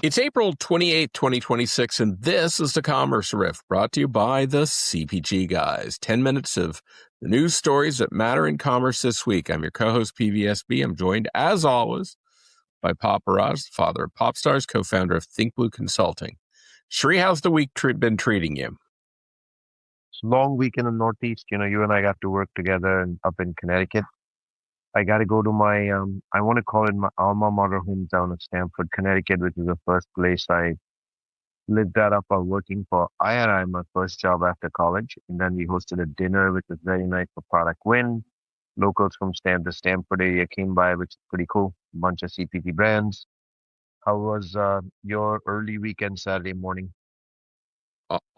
It's April 28, 2026, and this is the Commerce Riff, brought to you by the CPG Guys. 10 minutes of the news stories that matter in commerce this week. I'm your co-host, PVSB. I'm joined, as always, by Pop Raj, the father of pop stars, co-founder of Think Blue Consulting. Sri, how's the week been treating you? It's a long week in the Northeast. You and I got to work together and up in Connecticut. I got to go to my, I want to call it my alma mater hometown of Stamford, Connecticut, which is the first place I lived that up while working for IRI, my first job after college. And then we hosted a dinner, which was very nice for Product Win. Locals from the Stamford area came by, which is pretty cool. A bunch of CPG brands. How was your early weekend Saturday morning?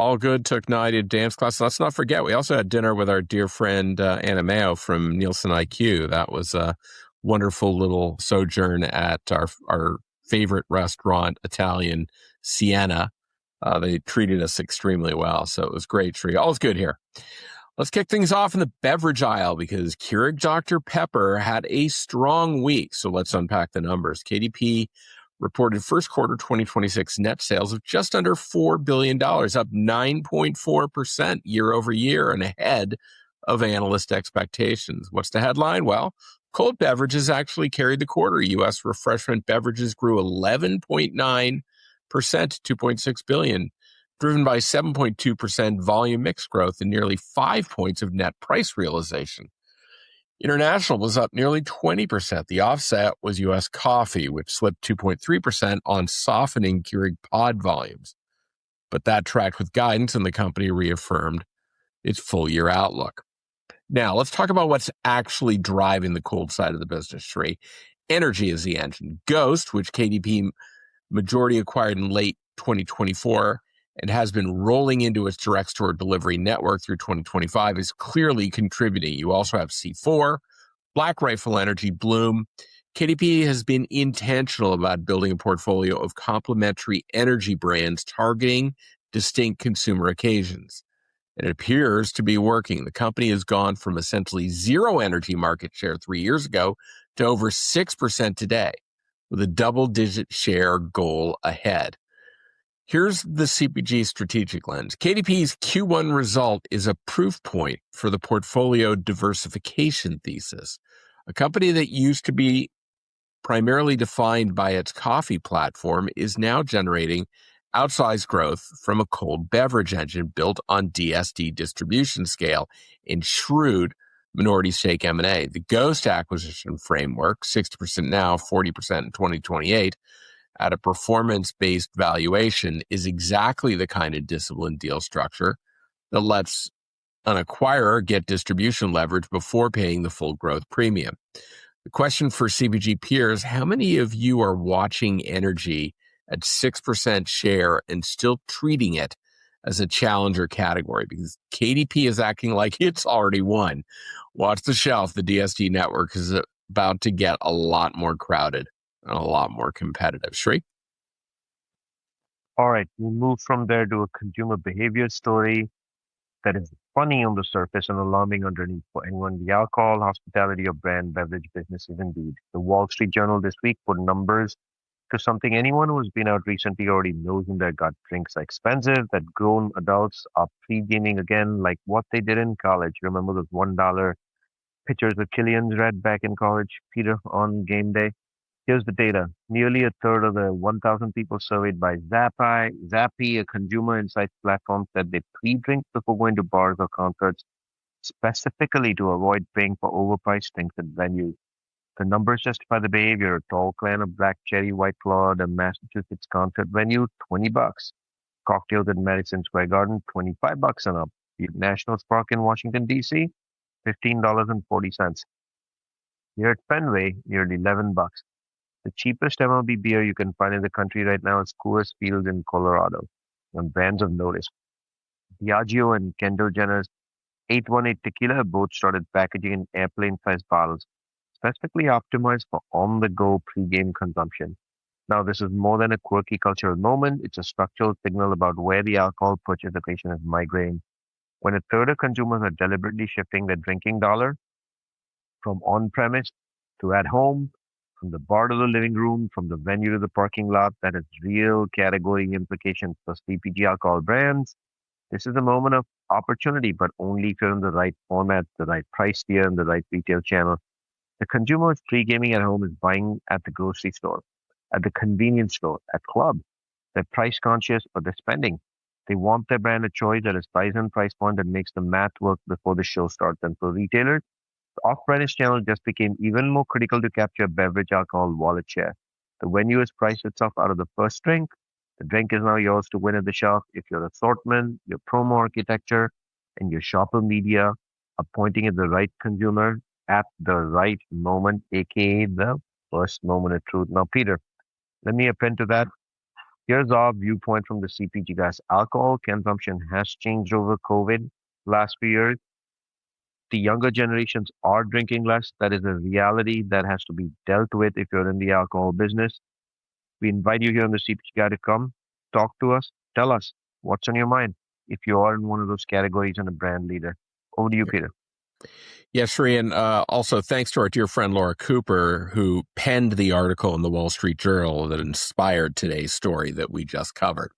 All good. Took night at dance class. Let's not forget, we also had dinner with our dear friend Anna Mayo from Nielsen IQ. That was a wonderful little sojourn at our favorite restaurant, Italian Siena. They treated us extremely well, so it was great. Sri, all's good here. Let's kick things off in the beverage aisle because Keurig Dr. Pepper had a strong week. So let's unpack the numbers. KDP reported first quarter 2026 net sales of just under $4 billion, up 9.4% year over year and ahead of analyst expectations. What's the headline? Well, cold beverages actually carried the quarter. U.S. refreshment beverages grew 11.9% to $2.6 billion, driven by 7.2% volume mix growth and nearly 5 points of net price realization. International was up nearly 20%. The offset was U.S. coffee, which slipped 2.3% on softening Keurig pod volumes. But that tracked with guidance, and the company reaffirmed its full-year outlook. Now, let's talk about what's actually driving the cold side of the business tree. Energy is the engine. Ghost, which KDP majority acquired in late 2024, and has been rolling into its direct store delivery network through 2025, is clearly contributing. You also have C4, Black Rifle Energy, Bloom. KDP has been intentional about building a portfolio of complementary energy brands targeting distinct consumer occasions. And it appears to be working. The company has gone from essentially zero energy market share 3 years ago to over 6% today, with a double-digit share goal ahead. Here's the CPG strategic lens. KDP's Q1 result is a proof point for the portfolio diversification thesis. A company that used to be primarily defined by its coffee platform is now generating outsized growth from a cold beverage engine built on DSD distribution scale and shrewd minority stake M&A. The Ghost acquisition framework, 60% now, 40% in 2028, at a performance-based valuation is exactly the kind of disciplined deal structure that lets an acquirer get distribution leverage before paying the full growth premium. The question for CPG peers, how many of you are watching energy at 6% share and still treating it as a challenger category? Because KDP is acting like it's already won. Watch the shelf. The DSD network is about to get a lot more crowded and a lot more competitive. Sri? All right, we'll move from there to a consumer behavior story that is funny on the surface and alarming underneath for anyone. The alcohol, hospitality, or brand beverage businesses indeed. The Wall Street Journal this week put numbers to something anyone who's been out recently already knows in their gut. Drinks are expensive, that grown adults are pre-gaming again like what they did in college. Remember those $1 pitchers with Killian's Red back in college, Peter, on game day? Here's the data. Nearly a third of the 1,000 people surveyed by Zappy, a consumer insights platform, said they pre-drink before going to bars or concerts, specifically to avoid paying for overpriced drinks at venues. The numbers justify the behavior. A tall can of Black Cherry White Claw at a Massachusetts concert venue, $20. Cocktails at Madison Square Garden, $25 and up. The National Spark in Washington, D.C., $15.40. Here at Fenway, nearly $11. The cheapest MLB beer you can find in the country right now is Coors Field in Colorado. And brands of notice. Diageo and Kendall Jenner's 818 Tequila both started packaging in airplane-sized bottles, specifically optimized for on-the-go pre-game consumption. Now, this is more than a quirky cultural moment. It's a structural signal about where the alcohol purchase occasion is migrating. When a third of consumers are deliberately shifting their drinking dollar from on-premise to at home, from the bar to the living room, from the venue to the parking lot. That has real category implications for CPG alcohol brands. This is a moment of opportunity, but only if you're in the right format, the right price tier, and the right retail channel. The consumer is pre-gaming at home is buying at the grocery store, at the convenience store, at club. They're price conscious, but they're spending. They want their brand a choice at a size and price point that makes the math work before the show starts. And for retailers, the off-premise channel just became even more critical to capture beverage alcohol wallet share. The venue has priced itself out of the first drink. The drink is now yours to win at the shelf if your assortment, your promo architecture, and your shopper media are pointing at the right consumer at the right moment, aka the first moment of truth. Now, Peter, let me append to that. Here's our viewpoint from the CPG guys. Alcohol consumption has changed over COVID last few years. The younger generations are drinking less. That is a reality that has to be dealt with if you're in the alcohol business. We invite you here on the CPG Guy to come, talk to us, tell us what's on your mind if you are in one of those categories and a brand leader. Over to you, Peter. Yeah, Sri, and also thanks to our dear friend Laura Cooper, who penned the article in the Wall Street Journal that inspired today's story that we just covered.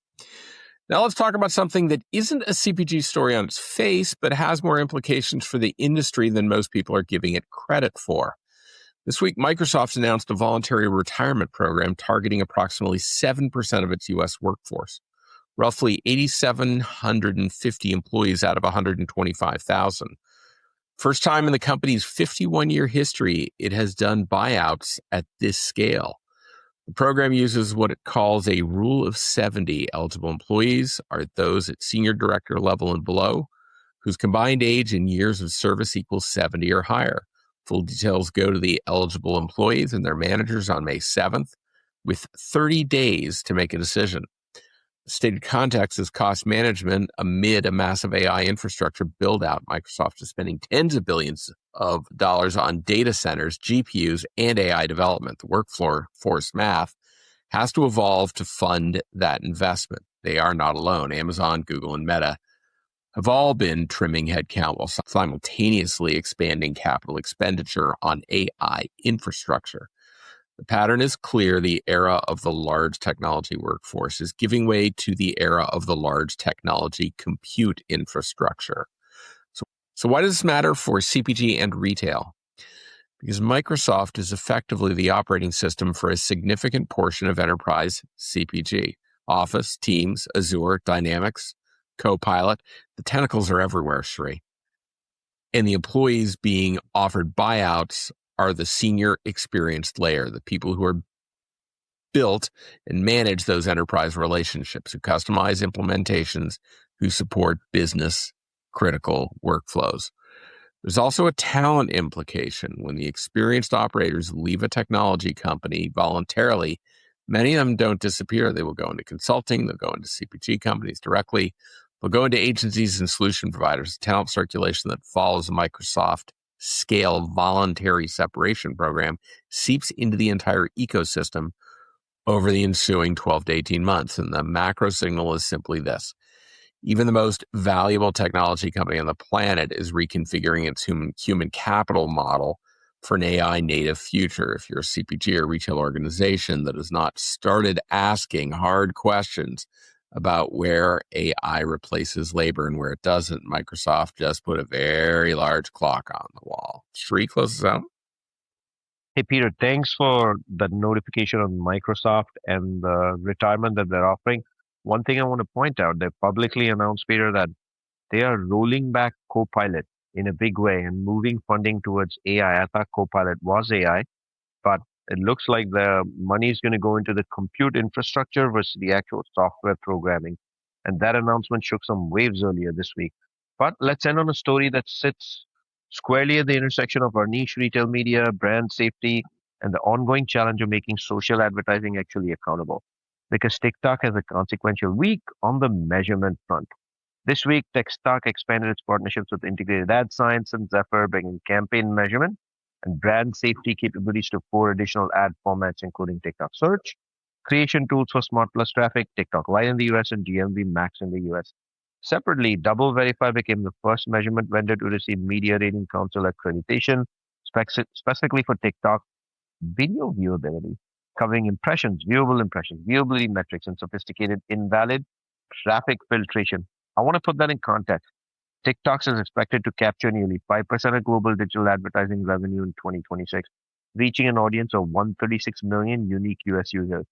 Now let's talk about something that isn't a CPG story on its face, but has more implications for the industry than most people are giving it credit for. This week, Microsoft announced a voluntary retirement program targeting approximately 7% of its U.S. workforce, roughly 8,750 employees out of 125,000. First time in the company's 51-year history, it has done buyouts at this scale. The program uses what it calls a rule of 70. Eligible employees are those at senior director level and below, whose combined age and years of service equals 70 or higher. Full details go to the eligible employees and their managers on May 7th, with 30 days to make a decision. The stated context is cost management amid a massive AI infrastructure build-out. Microsoft is spending tens of billions of dollars on data centers, GPUs, and AI development. The workforce math has to evolve to fund that investment. They are not alone. Amazon, Google, and Meta have all been trimming headcount while simultaneously expanding capital expenditure on AI infrastructure. The pattern is clear. The era of the large technology workforce is giving way to the era of the large technology compute infrastructure. So why does this matter for CPG and retail? Because Microsoft is effectively the operating system for a significant portion of enterprise CPG. Office, Teams, Azure, Dynamics, Copilot. The tentacles are everywhere, Sri. And the employees being offered buyouts are the senior experienced layer, the people who are built and manage those enterprise relationships, who customize implementations, who support business critical workflows. There's also a talent implication. When the experienced operators leave a technology company voluntarily, many of them don't disappear. They will go into consulting, they'll go into CPG companies directly, they'll go into agencies and solution providers. Talent circulation that follows the Microsoft scale voluntary separation program seeps into the entire ecosystem over the ensuing 12 to 18 months. And the macro signal is simply this. Even the most valuable technology company on the planet is reconfiguring its human capital model for an AI native future. If you're a CPG or retail organization that has not started asking hard questions about where AI replaces labor and where it doesn't, Microsoft just put a very large clock on the wall. Sri, closes out. Hey, Peter, thanks for the notification on Microsoft and the retirement that they're offering. One thing I want to point out, they publicly announced, Peter, that they are rolling back Copilot in a big way and moving funding towards AI. I thought Copilot was AI, but it looks like the money is going to go into the compute infrastructure versus the actual software programming. And that announcement shook some waves earlier this week. But let's end on a story that sits squarely at the intersection of our niche retail media, brand safety, and the ongoing challenge of making social advertising actually accountable. Because TikTok has a consequential week on the measurement front. This week, TikTok expanded its partnerships with Integrated Ad Science and Zephyr, bringing campaign measurement and brand safety capabilities to 4 additional ad formats, including TikTok Search, creation tools for Smart Plus traffic, TikTok Lite in the US, and GMV Max in the US. Separately, Double Verify became the first measurement vendor to receive Media Rating Council accreditation, specifically for TikTok. video viewability, covering impressions, viewability metrics, and sophisticated invalid traffic filtration. I want to put that in context. TikTok is expected to capture nearly 5% of global digital advertising revenue in 2026, reaching an audience of 136 million unique US users.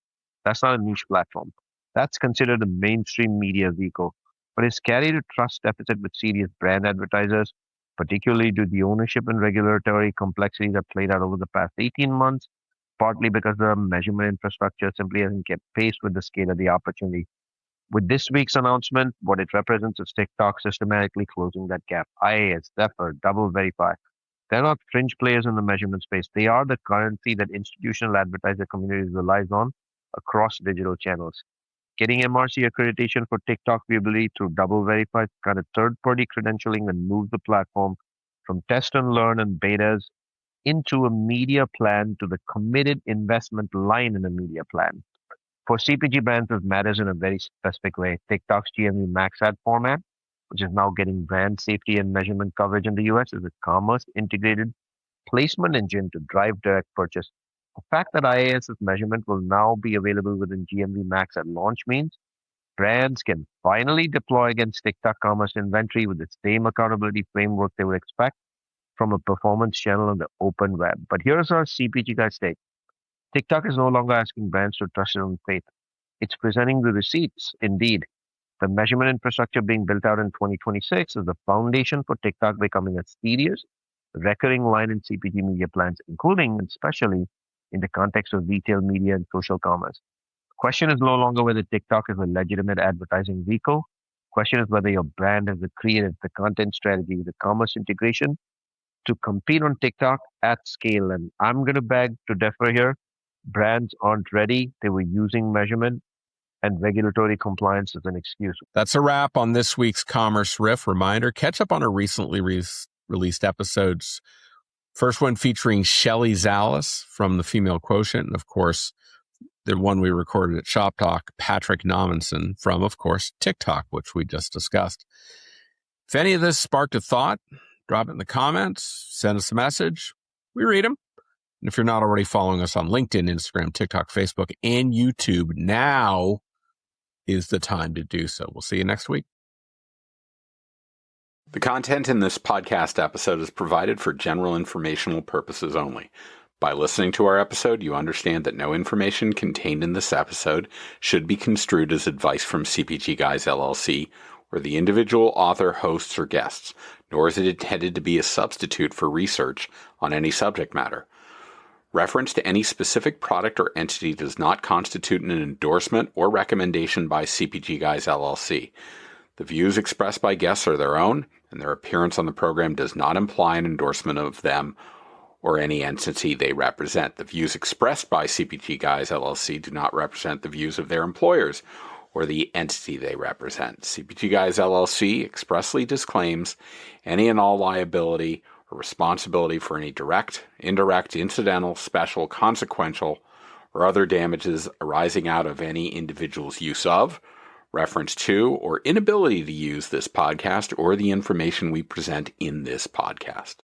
That's not a niche platform. That's considered a mainstream media vehicle, but it's carried a trust deficit with serious brand advertisers, particularly due to the ownership and regulatory complexities that played out over the past 18 months, partly because the measurement infrastructure simply hasn't kept pace with the scale of the opportunity. With this week's announcement, what it represents is TikTok systematically closing that gap. IAS, Zephyr, Double Verify. They're not fringe players in the measurement space. They are the currency that institutional advertiser communities relies on across digital channels. Getting MRC accreditation for TikTok viewability through Double Verify kind of third-party credentialing and moves the platform from test and learn and betas into a media plan to the committed investment line in a media plan. For CPG brands, this matters in a very specific way. TikTok's GMV Max ad format, which is now getting brand safety and measurement coverage in the US, is a commerce integrated placement engine to drive direct purchase. The fact that IAS's measurement will now be available within GMV Max at launch means brands can finally deploy against TikTok commerce inventory with the same accountability framework they would expect from a performance channel on the open web. But here's our CPG guys take. TikTok is no longer asking brands to trust their own faith. It's presenting the receipts. Indeed, the measurement infrastructure being built out in 2026 is the foundation for TikTok becoming a serious, recurring line in CPG media plans, including and especially in the context of retail media and social commerce. The question is no longer whether TikTok is a legitimate advertising vehicle. The question is whether your brand has the creative, the content strategy, the commerce integration to compete on TikTok at scale. And I'm going to beg to differ here. Brands aren't ready. They were using measurement and regulatory compliance as an excuse. That's a wrap on this week's Commerce Riff. Reminder, catch up on our recently released episodes. First one featuring Shelley Zallis from the Female Quotient. And of course, the one we recorded at Shop Talk, Patrick Nominson from, of course, TikTok, which we just discussed. If any of this sparked a thought, drop it in the comments, send us a message. We read them. And if you're not already following us on LinkedIn, Instagram, TikTok, Facebook, and YouTube, now is the time to do so. We'll see you next week. The content in this podcast episode is provided for general informational purposes only. By listening to our episode, you understand that no information contained in this episode should be construed as advice from CPG Guys LLC or the individual author, hosts, or guests, nor is it intended to be a substitute for research on any subject matter. Reference to any specific product or entity does not constitute an endorsement or recommendation by CPG Guys LLC. The views expressed by guests are their own, and their appearance on the program does not imply an endorsement of them or any entity they represent. The views expressed by CPG Guys LLC do not represent the views of their employers or the entity they represent. CPG Guys LLC expressly disclaims any and all liability or responsibility for any direct, indirect, incidental, special, consequential, or other damages arising out of any individual's use of, reference to, or inability to use this podcast or the information we present in this podcast.